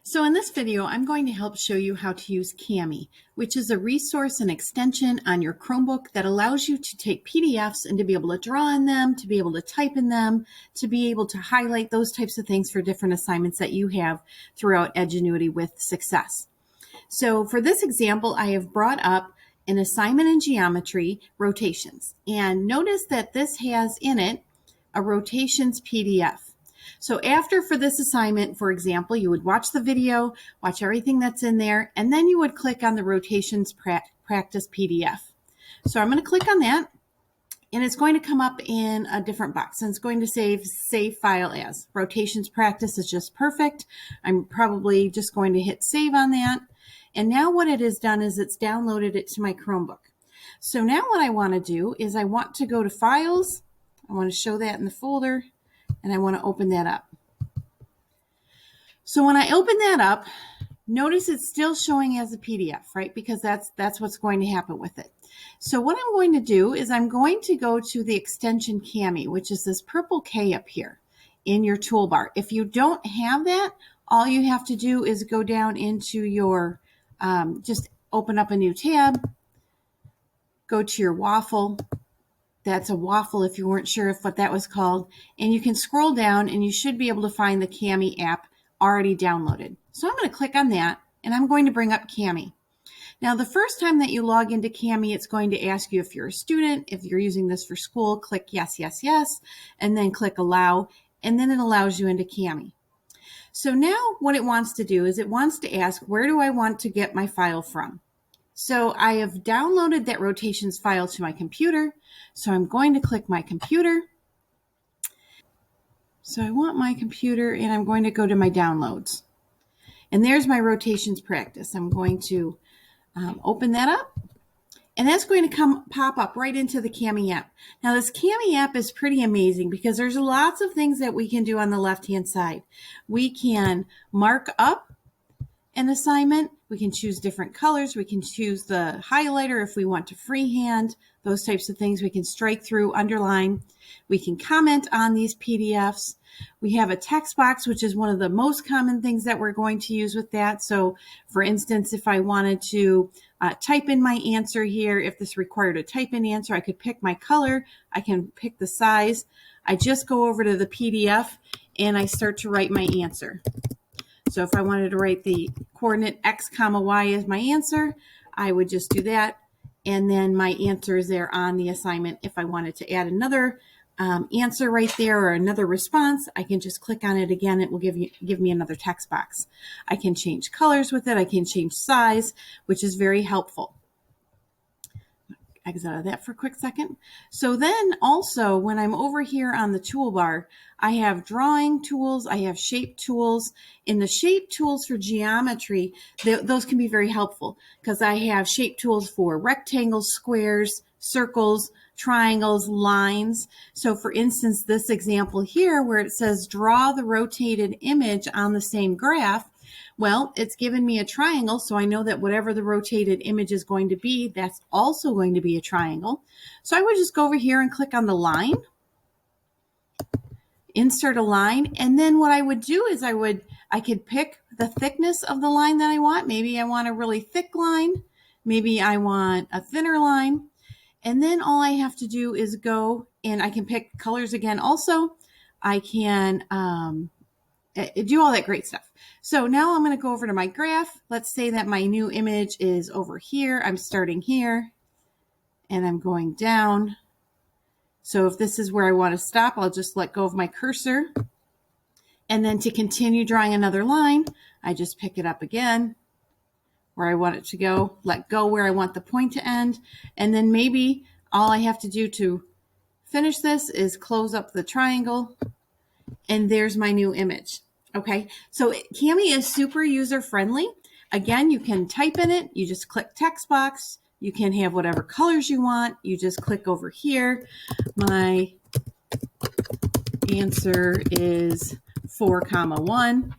So in this video, I'm going to help show you how to use Kami, which is a resource and extension on your Chromebook that allows you to take PDFs and to be able to draw in them, to be able to type in them, to be able to highlight those types of things for different assignments that you have throughout Edgenuity with success. So for this example, I have brought up an assignment in geometry, rotations. And notice that this has in it a rotations PDF. So after for this assignment, for example, you would watch the video, watch everything that's in there, and then you would click on the rotations practice PDF. So I'm going to click on that, and it's going to come up in a different box, and it's going to save file as. Rotations practice is just perfect. I'm probably just going to hit save on that. And now what it has done is it's downloaded it to my Chromebook. So now what I want to do is I want to go to Files. I want to show that in the folder, and I want to open that up. So when I open that up, notice it's still showing as a PDF, right? Because that's what's going to happen with it. So what I'm going to do is I'm going to go to the extension Kami, which is this purple K up here in your toolbar. If you don't have that, all you have to do is go down into your, just open up a new tab, go to your waffle. That's a waffle if you weren't sure what that was called. And you can scroll down and you should be able to find the Kami app already downloaded. So I'm going to click on that and I'm going to bring up Kami. Now the first time that you log into Kami, it's going to ask you if you're a student. If you're using this for school, click yes, yes, yes, and then click allow, and then it allows you into Kami. So now what it wants to do is it wants to ask, where do I want to get my file from? So I have downloaded that rotations file to my computer. So I'm going to click my computer. So I want my computer and I'm going to go to my downloads. And there's my rotations practice. I'm going to open that up. And that's going to pop up right into the Kami app. Now this Kami app is pretty amazing because there's lots of things that we can do on the left-hand side. We can mark up an assignment. We can choose different colors. We can choose the highlighter if we want to freehand, those types of things. We can strike through, underline. We can comment on these PDFs. We have a text box, which is one of the most common things that we're going to use with that. So for instance, if I wanted to type in my answer here, if this required a type in answer, I could pick my color. I can pick the size. I just go over to the PDF and I start to write my answer. So if I wanted to write the coordinate x comma y as my answer, I would just do that. And then my answer is there on the assignment. If I wanted to add another answer right there or another response, I can just click on it again. It will give me another text box. I can change colors with it. I can change size, which is very helpful. Exit out of that for a quick second. So then also when I'm over here on the toolbar, I have drawing tools, I have shape tools. In the shape tools for geometry, those can be very helpful because I have shape tools for rectangles, squares, circles, triangles, lines. So for instance, this example here where it says draw the rotated image on the same graph, well, it's given me a triangle, so I know that whatever the rotated image is going to be, that's also going to be a triangle. So I would just go over here and click on the line, insert a line, and then what I would do is I could pick the thickness of the line that I want. Maybe I want a really thick line. Maybe I want a thinner line. And then all I have to do is go and I can pick colors again also. I can do all that great stuff. So now I'm going to go over to my graph. Let's say that my new image is over here. I'm starting here and I'm going down. So if this is where I want to stop, I'll just let go of my cursor. And then to continue drawing another line, I just pick it up again where I want it to go, let go where I want the point to end. And then maybe all I have to do to finish this is close up the triangle. And there's my new image. Okay, so Kami is super user-friendly. Again, you can type in it. You just click text box. You can have whatever colors you want. You just click over here. My answer is 4, 1.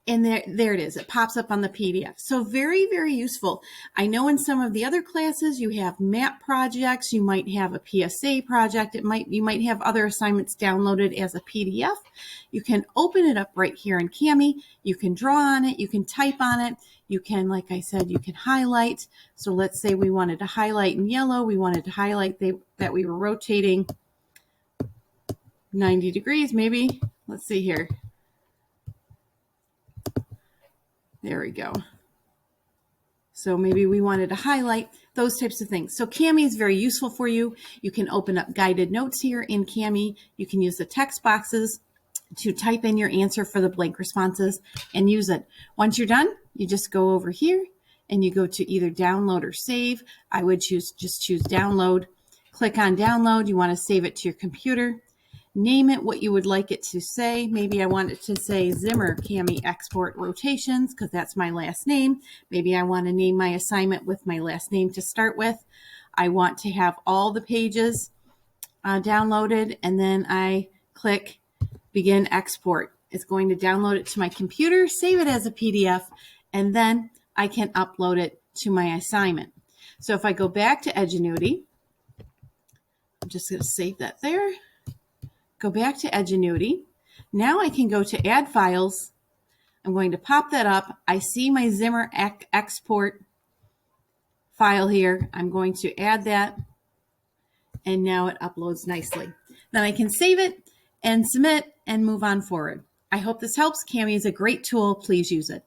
And there it is. It pops up on the PDF. So very, very useful. I know in some of the other classes you have map projects. You might have a PSA project. You might have other assignments downloaded as a PDF. You can open it up right here in Kami. You can draw on it. You can type on it. You can, like I said, you can highlight. So let's say we wanted to highlight in yellow. We wanted to highlight that we were rotating 90 degrees maybe. Let's see here. There we go. So maybe we wanted to highlight those types of things. So Kami is very useful for you. You can open up guided notes here in Kami. You can use the text boxes to type in your answer for the blank responses and use it. Once you're done, you just go over here and you go to either download or save. I would just choose download. Click on download. You want to save it to your computer. Name it what you would like it to say. Maybe I want it to say Zimmer Kami Export Rotations because that's my last name. Maybe I want to name my assignment with my last name to start with. I want to have all the pages downloaded, and then I click Begin Export. It's going to download it to my computer, save it as a PDF, and then I can upload it to my assignment. So if I go back to Edgenuity, I'm just going to save that there. Go back to Edgenuity. Now I can go to Add Files. I'm going to pop that up. I see my Zimmer export file here. I'm going to add that, and now it uploads nicely. Then I can save it and submit and move on forward. I hope this helps. Kami is a great tool. Please use it.